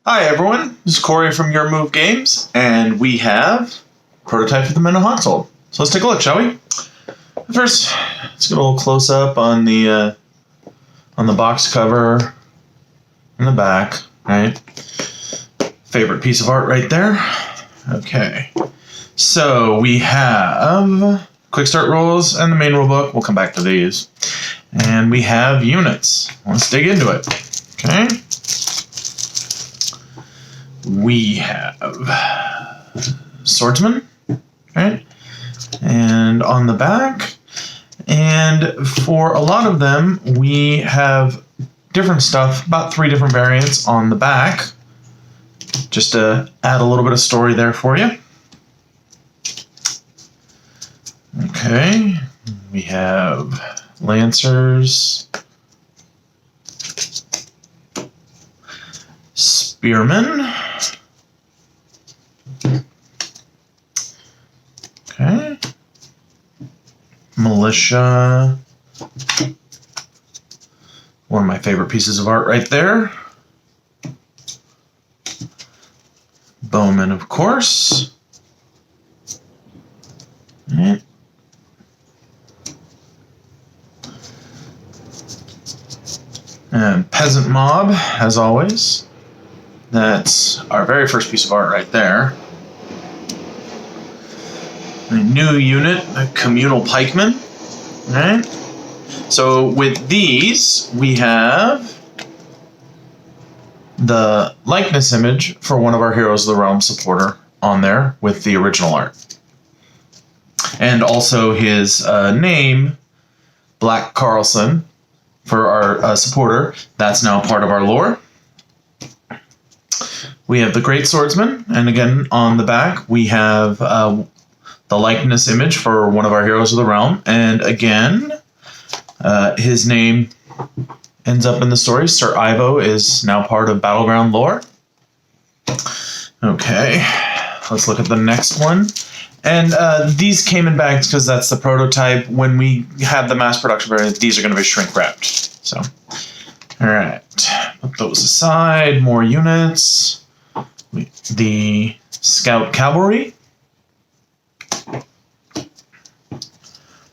Hi everyone, this is Corey from Your Move Games, and we have prototype of the Men of Hawkshold. So let's take a look, shall we? First, let's get a little close up on the box cover and the back, right? Favorite piece of art right there. Okay, so we have quick start rules and the main rule book. We'll come back to these. And we have units. Let's dig into it. Okay. We have swordsman, right? And on the back, and for a lot of them, we have different stuff, about 3 different variants on the back, just to add a little bit of story there for you. Okay, we have lancers, spearmen. Okay. Militia. One of my favorite pieces of art right there. Bowmen, of course. Right. And peasant mob, as always. That's our very first piece of art right there. A new unit, a communal pikeman. Right? So with these, we have the likeness image for one of our Heroes of the Realm supporter on there with the original art. And also his name, Black Carlson, for our supporter. That's now part of our lore. We have the Great Swordsman, and again on the back we have the likeness image for one of our Heroes of the Realm, and again his name ends up in the story. Sir Ivo is now part of Battleground lore. Okay, let's look at the next one. And these came in bags because that's the prototype. When we have the mass production variant, these are going to be shrink wrapped. So, all right, put those aside. More units. The Scout Cavalry,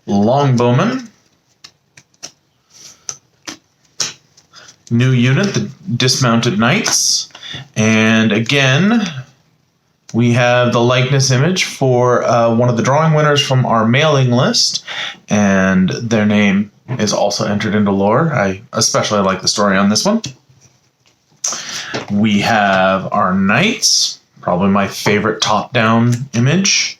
Longbowman, new unit, the Dismounted Knights, and again we have the likeness image for one of the drawing winners from our mailing list, and their name is also entered into lore. I especially like the story on this one. We have our knights, probably my favorite top-down image.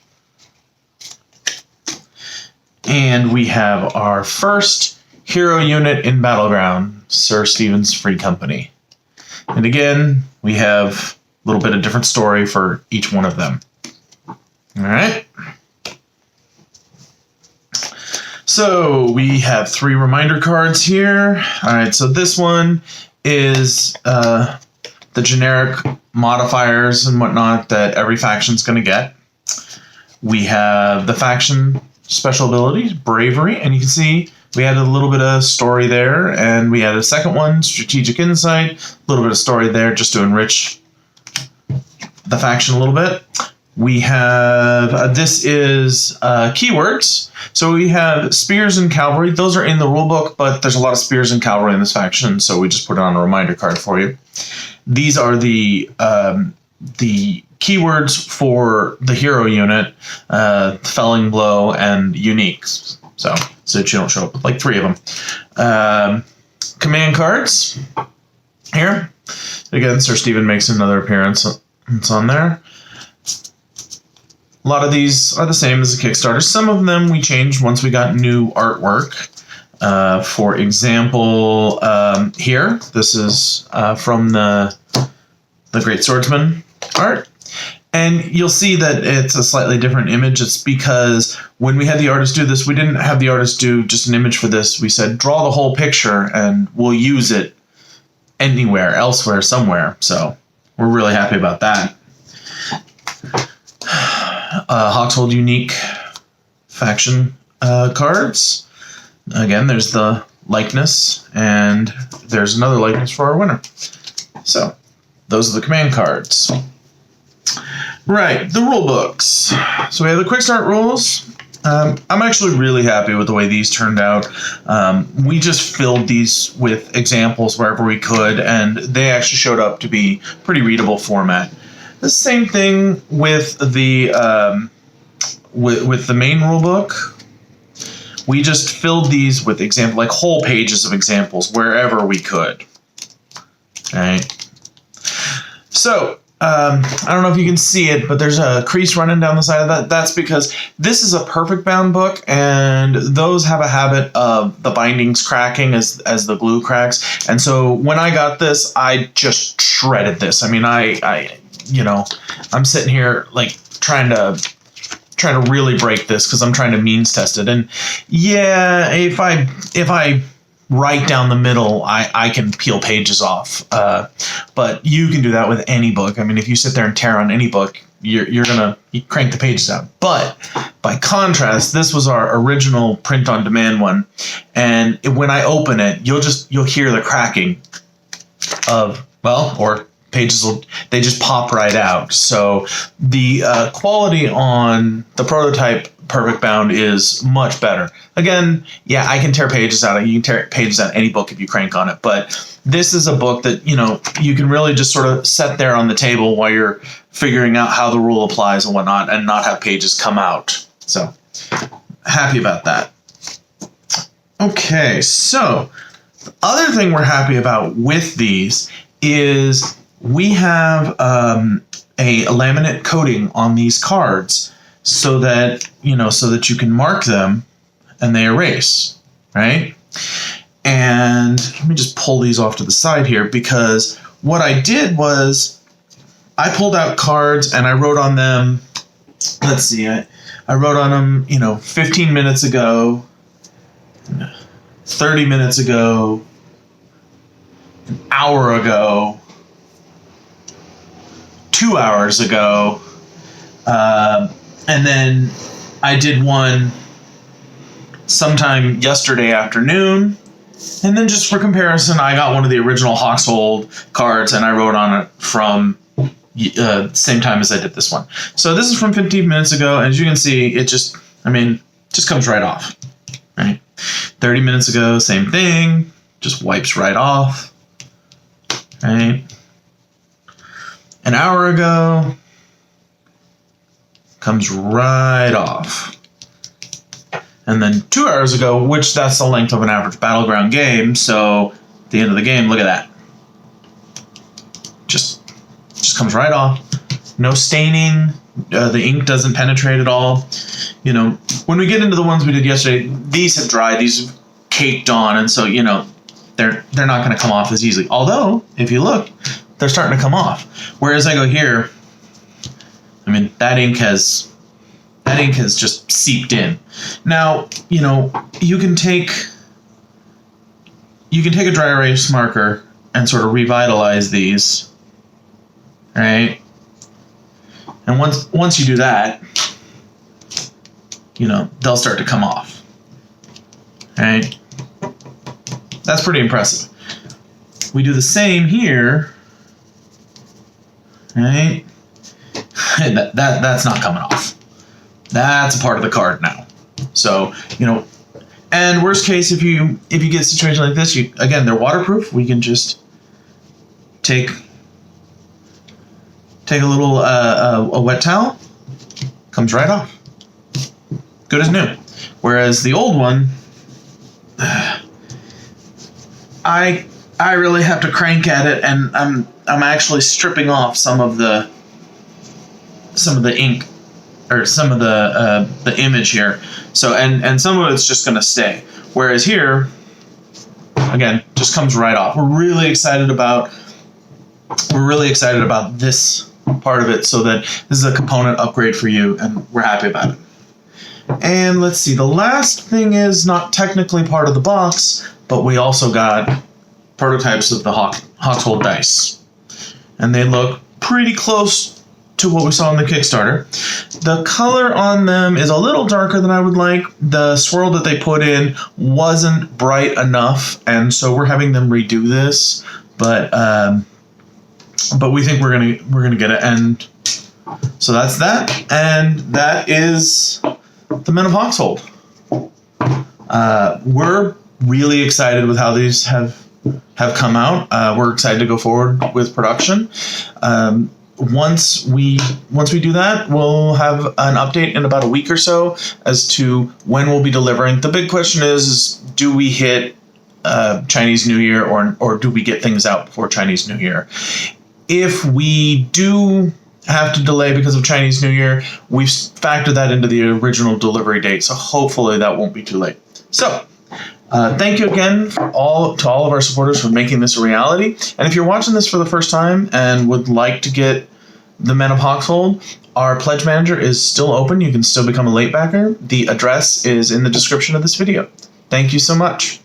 And we have our first hero unit in Battleground, Sir Stephen's Free Company. And again, we have a little bit of different story for each one of them. All right. So we have 3 reminder cards here. All right, so this one is the generic modifiers and whatnot that every faction's going to get. We have the faction special ability, Bravery, and you can see we had a little bit of story there, and we had a second one, Strategic Insight, a little bit of story there just to enrich the faction a little bit. We have, this is keywords. So we have Spears and Cavalry. Those are in the rulebook, but there's a lot of Spears and Cavalry in this faction, so we just put it on a reminder card for you. These are the keywords for the hero unit, Felling Blow and Uniques. So that you don't show up with like 3 of them. Command cards here. Again, Sir Stephen makes another appearance. It's on there. A lot of these are the same as the Kickstarter. Some of them we changed once we got new artwork. For example, here, this is from the Great Swordsman art. And you'll see that it's a slightly different image. It's because when we had the artist do this, we didn't have the artist do just an image for this. We said, draw the whole picture and we'll use it anywhere, elsewhere, somewhere. So we're really happy about that. Hawkshold unique faction cards. Again, there's the likeness, and there's another likeness for our winner. So those are the command cards. Right, the rule books. So we have the quick start rules. I'm actually really happy with the way these turned out. We just filled these with examples wherever we could, and they actually showed up to be pretty readable format. The same thing with the with the main rule book. We just filled these with like whole pages of examples wherever we could. All right. So I don't know if you can see it, but there's a crease running down the side of that. That's because this is a perfect bound book, and those have a habit of the bindings cracking as the glue cracks. And so when I got this, I just shredded this. I mean, I'm sitting here like trying to really break this because I'm trying to means test it. And yeah, if I right down the middle, I can peel pages off. But you can do that with any book. I mean, if you sit there and tear on any book, you're gonna crank the pages out. But by contrast, this was our original print on demand one, and when I open it, you'll hear the cracking of pages they just pop right out. So the quality on the prototype perfect bound is much better. Again, yeah, I can tear pages out. You can tear pages out any book if you crank on it. But this is a book that you can really just sort of set there on the table while you're figuring out how the rule applies and whatnot, and not have pages come out. So happy about that. Okay, so the other thing we're happy about with these is we have a laminate coating on these cards so that you can mark them and they erase, right? And let me just pull these off to the side here, because what I did was I pulled out cards and I wrote on them, let's see, I wrote on them, 15 minutes ago, 30 minutes ago, an hour ago, 2 hours ago, and then I did one sometime yesterday afternoon, and then just for comparison, I got one of the original Hawkshold cards and I wrote on it from same time as I did this one. So this is from 15 minutes ago, and as you can see, it just comes right off, right? 30 minutes ago, same thing, just wipes right off, right? An hour ago, comes right off. And then 2 hours ago, which that's the length of an average Battleground game, so at the end of the game, look at that. Just comes right off. No staining. The ink doesn't penetrate at all. When we get into the ones we did yesterday, these have dried, these have caked on, and so, they're not going to come off as easily. Although, if you look, they're starting to come off. Whereas I go here, that ink has just seeped in. Now, you can take a dry erase marker and sort of revitalize these, right? And once you do that, they'll start to come off, right? That's pretty impressive. We do the same here, right? That's not coming off. That's a part of the card now. So, and worst case, if you get a situation like this, again, they're waterproof. We can just take a little a wet towel, comes right off, good as new. Whereas the old one, I really have to crank at it, and I'm actually stripping off some of the ink, or some of the image here. So and some of it's just going to stay. Whereas here, again, just comes right off. We're really excited about this part of it, so that this is a component upgrade for you, and we're happy about it. And let's see, the last thing is not technically part of the box, but we also got prototypes of the Hawkshold dice, and they look pretty close to what we saw in the Kickstarter. The color on them is a little darker than I would like. The swirl that they put in wasn't bright enough, and so we're having them redo this. But but we think we're gonna get it, and so that's that, and that is the Men of Hawkshold. We're really excited with how these have come out. We're excited to go forward with production. Once we do that, we'll have an update in about a week or so as to when we'll be delivering. The big question is do we hit Chinese New Year or do we get things out before Chinese New Year? If we do have to delay because of Chinese New Year, we've factored that into the original delivery date, so hopefully that won't be too late. So, thank you again to all of our supporters for making this a reality. And if you're watching this for the first time and would like to get the Men of Hawkshold, our pledge manager is still open. You can still become a late backer. The address is in the description of this video. Thank you so much.